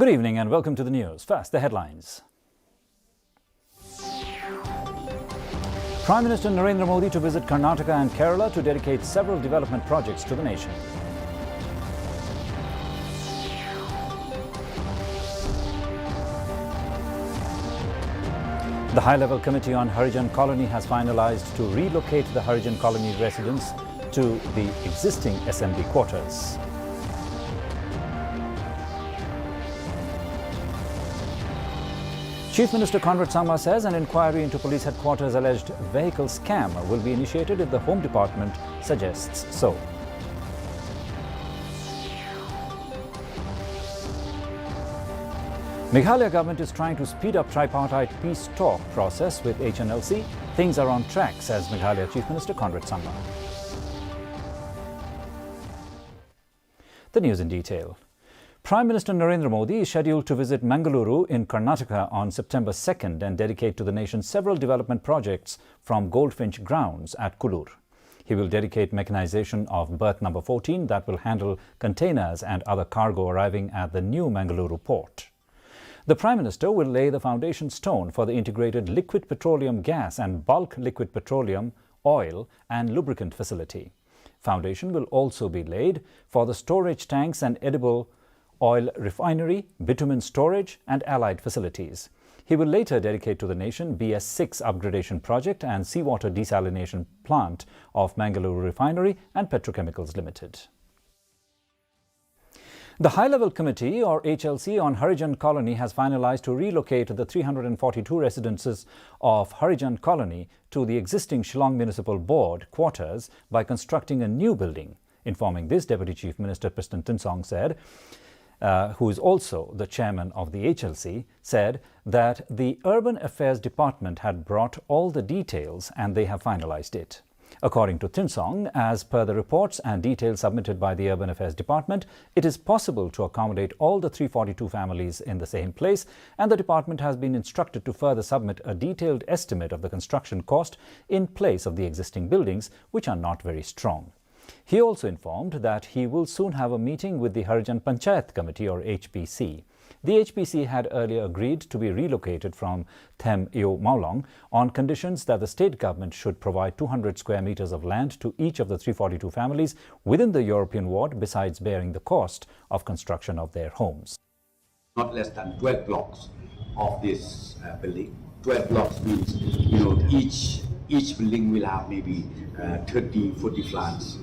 Good evening and welcome to the news. First, the headlines. Prime Minister Narendra Modi to visit Karnataka and Kerala to dedicate several development projects to the nation. The high-level committee on Hurrijan Colony has finalized to relocate the Hurrijan Colony residents to the existing assembly quarters. Chief Minister Conrad Sangma says an inquiry into police headquarters' alleged vehicle scam will be initiated if the Home Department suggests so. Meghalaya government is trying to speed up tripartite peace talk process with HNLC. Things are on track, says Meghalaya Chief Minister Conrad Sangma. The news in detail. Prime Minister Narendra Modi is scheduled to visit Mangaluru in Karnataka on September 2nd and dedicate to the nation several development projects from Goldfinch grounds at Kulur. He will dedicate mechanization of berth number 14 that will handle containers and other cargo arriving at the new Mangaluru port. The Prime Minister will lay the foundation stone for the integrated liquid petroleum gas and bulk liquid petroleum, oil and lubricant facility. Foundation will also be laid for the storage tanks and edible oil refinery, bitumen storage and allied facilities. He will later dedicate to the nation BS6 upgradation project and seawater desalination plant of Mangaluru Refinery and Petrochemicals Limited. The High-Level Committee, or HLC, on Hurrijan Colony has finalized to relocate the 342 residences of Hurrijan Colony to the existing Shillong Municipal Board quarters by constructing a new building. Informing this, Deputy Chief Minister Piston Tinsong said, who is also the chairman of the HLC, said that the Urban Affairs Department had brought all the details and they have finalized it. According to Tinsong, as per the reports and details submitted by the Urban Affairs Department, it is possible to accommodate all the 342 families in the same place, and the department has been instructed to further submit a detailed estimate of the construction cost in place of the existing buildings, which are not very strong. He also informed that he will soon have a meeting with the Hurrijan Panchayat Committee, or HPC. The HPC had earlier agreed to be relocated from Them Yo Maulong on conditions that the state government should provide 200 square meters of land to each of the 342 families within the European ward, besides bearing the cost of construction of their homes. Not less than 12 blocks of this building. 12 blocks means, each building will have maybe 30, 40 flats,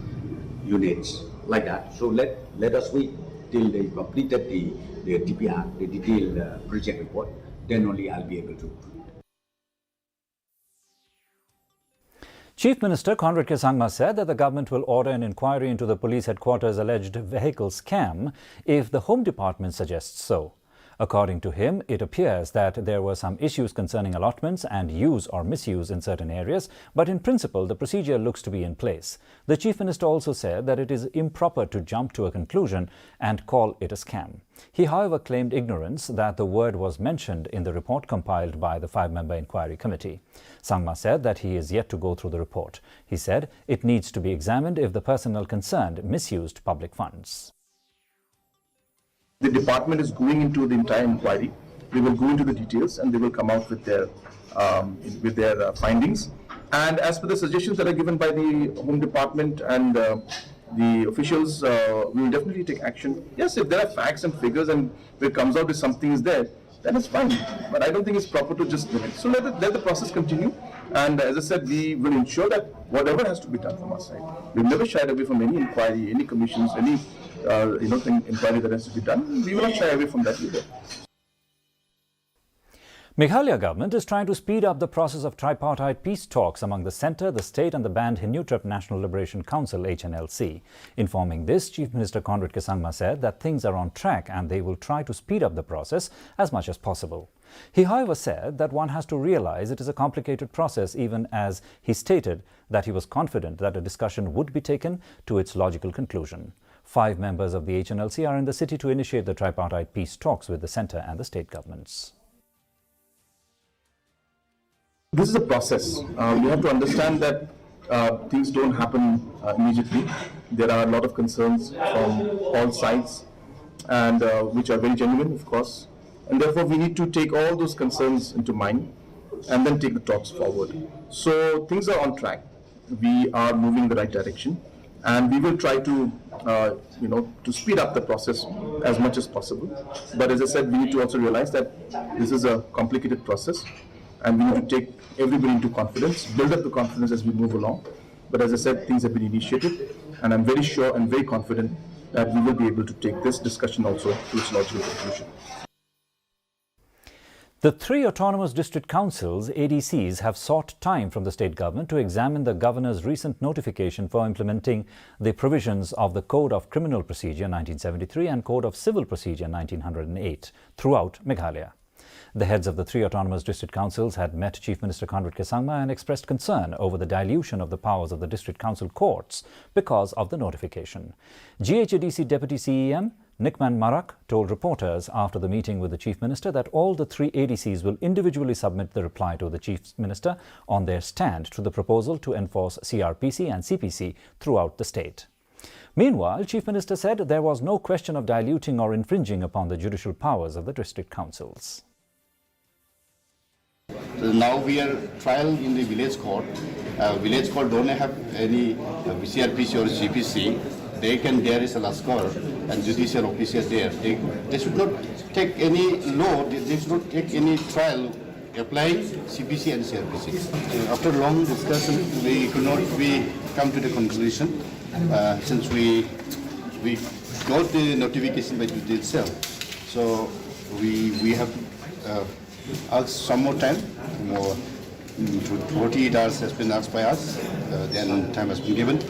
units, like that. So let us wait till they completed the DPR, the detailed project report, then only I'll be able to. Chief Minister Conrad Sangma said that the government will order an inquiry into the police headquarters' alleged vehicle scam if the Home Department suggests so. According to him, it appears that there were some issues concerning allotments and use or misuse in certain areas, but in principle, the procedure looks to be in place. The Chief Minister also said that it is improper to jump to a conclusion and call it a scam. He, however, claimed ignorance that the word was mentioned in the report compiled by the 5-member inquiry committee. Sangma said that he is yet to go through the report. He said it needs to be examined if the personnel concerned misused public funds. The department is going into the entire inquiry. They will go into the details and they will come out with their findings. And as per the suggestions that are given by the Home Department and the officials, we will definitely take action. Yes, if there are facts and figures and if it comes out that something is there, then it's fine. But I don't think it's proper to just limit. So let the process continue. And as I said, we will ensure that whatever has to be done from our side. We've never shied away from any inquiry, any commissions, any inquiry that has to be done. We will not shy away from that either. Meghalaya government is trying to speed up the process of tripartite peace talks among the centre, the state and the banned Hindu-Trip National Liberation Council HNLC. Informing this, Chief Minister Conrad Sangma said that things are on track and they will try to speed up the process as much as possible. He, however, said that one has to realise it is a complicated process, even as he stated that he was confident that a discussion would be taken to its logical conclusion. 5 members of the HNLC are in the city to initiate the tripartite peace talks with the centre and the state governments. This is a process. We have to understand that things don't happen immediately. There are a lot of concerns from all sides. and which are very genuine, of course. And therefore, we need to take all those concerns into mind and then take the talks forward. So things are on track. We are moving in the right direction, and we will try to, to speed up the process as much as possible. But as I said, we need to also realize that this is a complicated process, and we need to take everybody into confidence, build up the confidence as we move along. But as I said, things have been initiated, and I'm very sure and very confident that we will be able to take this discussion also to its logical conclusion. The three autonomous district councils, ADCs, have sought time from the state government to examine the governor's recent notification for implementing the provisions of the Code of Criminal Procedure 1973 and Code of Civil Procedure 1908 throughout Meghalaya. The heads of the three autonomous district councils had met Chief Minister Conrad Kesangma and expressed concern over the dilution of the powers of the district council courts because of the notification. GHADC Deputy CEM Nickman Marak told reporters after the meeting with the Chief Minister that all the three ADCs will individually submit the reply to the Chief Minister on their stand to the proposal to enforce CRPC and CPC throughout the state. Meanwhile, Chief Minister said there was no question of diluting or infringing upon the judicial powers of the district councils. So now we are trial in the village court. Village court don't have any CRPC or CPC. There is a Laskar and judicial officers there. They should not take any law, they should not take any trial applying CPC and CRPC. After long discussion, we could not come to the conclusion since we got the notification by judge itself. So we have asked some more time, 48 hours has been asked by us, then time has been given.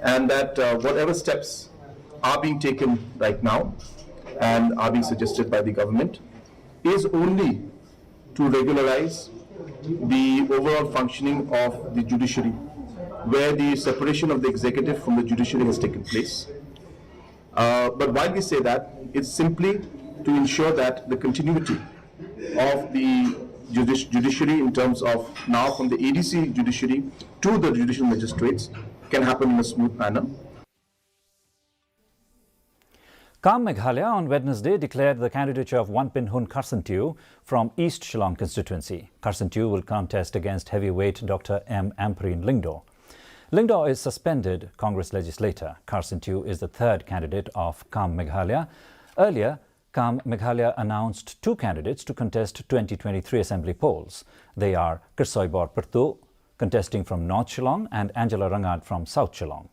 And that whatever steps are being taken right now and are being suggested by the government is only to regularize the overall functioning of the judiciary, where the separation of the executive from the judiciary has taken place. But while we say that, it's simply to ensure that the continuity of the judiciary in terms of now from the ADC judiciary to the judicial magistrates can happen in a smooth manner. Kam Meghalaya on Wednesday declared the candidature of Wanpin Hun Karsantiu from East Shillong constituency. Karsantiu will contest against heavyweight Dr. M. Ampreen Lingdo. Lingdo is suspended Congress legislator. Karsantiu is the third candidate of Kam Meghalaya. Earlier, Kam Meghalaya announced two candidates to contest 2023 assembly polls. They are Kirsoybor Pertu, contesting from North Shillong, and Angela Rangad from South Shillong.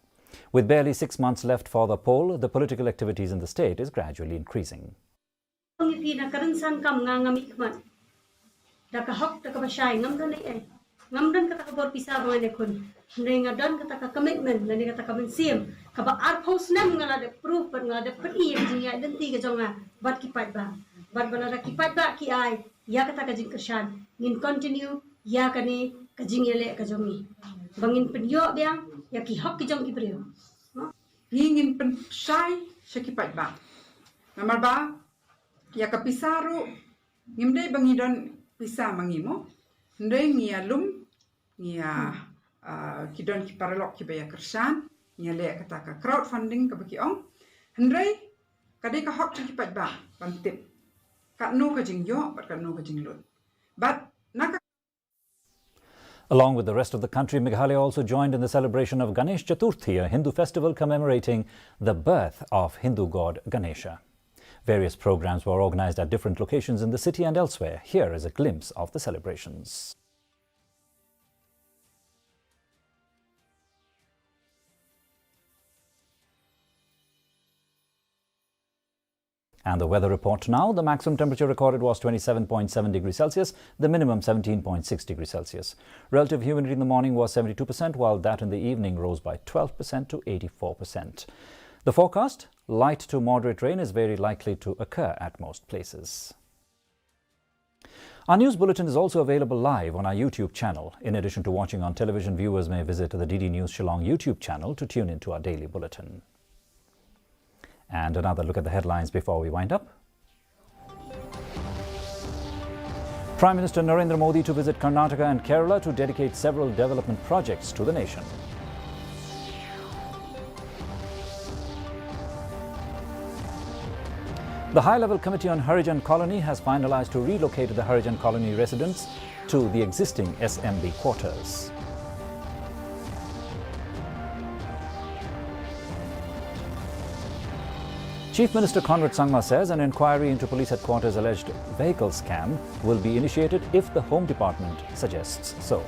With barely 6 months left for the poll, the political activities in the state is gradually increasing. Hingin pensai sekipat ba. Nomor ba, ya kapisaru, ngimde bangidon pisa mangimo, ndai ngia lum, ngia kidon kiparelok kibaya kersan, ngia le kataka crowdfunding kabaki ong, ndai kadai ka hok sekipat ba, bantip. Kat no kajing yo, but kat no kajing lut. But naka. Along with the rest of the country, Meghalaya also joined in the celebration of Ganesh Chaturthi, a Hindu festival commemorating the birth of Hindu god Ganesha. Various programs were organized at different locations in the city and elsewhere. Here is a glimpse of the celebrations. And the weather report now. The maximum temperature recorded was 27.7 degrees Celsius, the minimum 17.6 degrees Celsius. Relative humidity in the morning was 72%, while that in the evening rose by 12% to 84%. The forecast, light to moderate rain is very likely to occur at most places. Our news bulletin is also available live on our YouTube channel. In addition to watching on television, viewers may visit the DD News Shillong YouTube channel to tune into our daily bulletin. And another look at the headlines before we wind up. Prime Minister Narendra Modi to visit Karnataka and Kerala to dedicate several development projects to the nation. The High-Level Committee on Hurrijan Colony has finalized to relocate the Hurrijan Colony residents to the existing SMB quarters. Chief Minister Conrad Sangma says an inquiry into police headquarters' alleged vehicle scam will be initiated if the Home Department suggests so.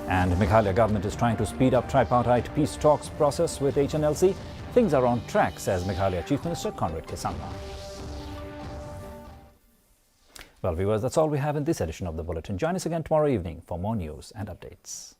And Meghalaya government is trying to speed up tripartite peace talks process with HNLC. Things are on track, says Meghalaya Chief Minister Conrad Sangma. Well, viewers, that's all we have in this edition of the Bulletin. Join us again tomorrow evening for more news and updates.